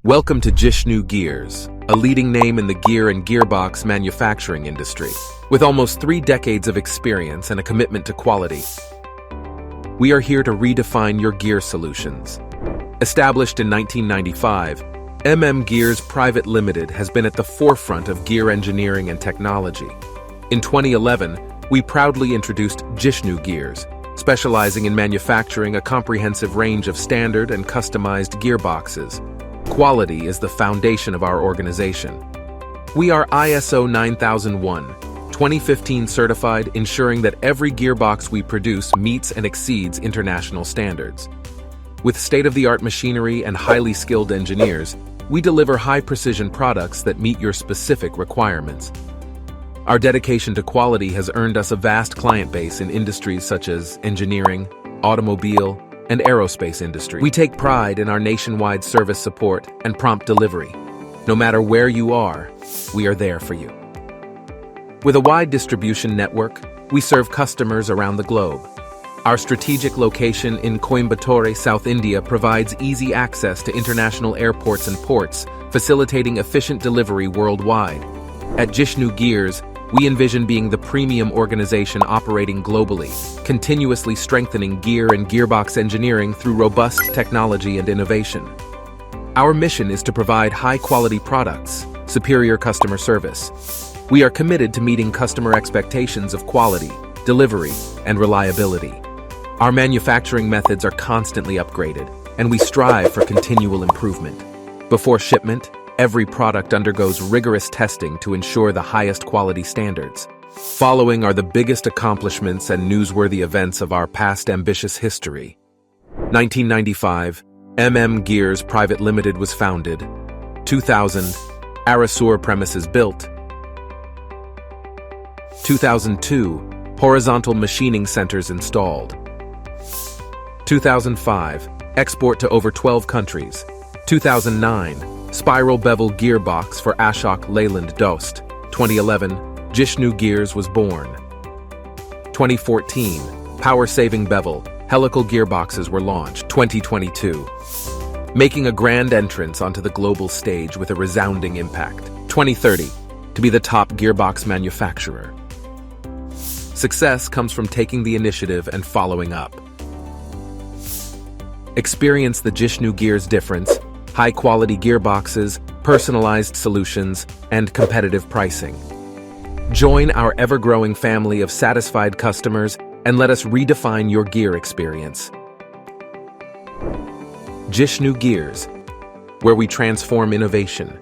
Welcome to Gishnu Gears, a leading name in the gear and gearbox manufacturing industry. With almost 3 decades of experience and a commitment to quality, we are here to redefine your gear solutions. Established in 1995, Gears Private Limited has been at the forefront of gear engineering and technology. In 2011, we proudly introduced Gishnu Gears, specializing in manufacturing a comprehensive range of standard and customized gearboxes. Quality is the foundation of our organization. We are ISO 9001, 2015 certified, ensuring that every gearbox we produce meets and exceeds international standards. With state-of-the-art machinery and highly skilled engineers, we deliver high-precision products that meet your specific requirements. Our dedication to quality has earned us a vast client base in industries such as engineering, automobile, and aerospace industry. We take pride in our nationwide service support and prompt delivery. No matter where you are, we are there for you. With a wide distribution network, we serve customers around the globe. Our strategic location in Coimbatore, South India provides easy access to international airports and ports, facilitating efficient delivery worldwide. At Gishnu Gears, we envision being the premium organization operating globally, continuously strengthening gear and gearbox engineering through robust technology and innovation. Our mission is to provide high-quality products, superior customer service. We are committed to meeting customer expectations of quality, delivery, and reliability. Our manufacturing methods are constantly upgraded, and we strive for continual improvement. Before shipment, every product undergoes rigorous testing to ensure the highest quality standards. Following are the biggest accomplishments and newsworthy events of our past ambitious history. 1995, Gears Private Limited was founded. 2000, Arasur premises built. 2002, horizontal machining centers installed. 2005, export to over 12 countries. 2009, spiral bevel gearbox for Ashok Leyland Dost. 2011, Gishnu Gears was born. 2014, power-saving bevel, helical gearboxes were launched. 2022, making a grand entrance onto the global stage with a resounding impact. 2030, to be the top gearbox manufacturer. Success comes from taking the initiative and following up. Experience the Gishnu Gears difference: high-quality gearboxes, personalized solutions, and competitive pricing. Join our ever-growing family of satisfied customers and let us redefine your gear experience. Gishnu Gears, where we transform innovation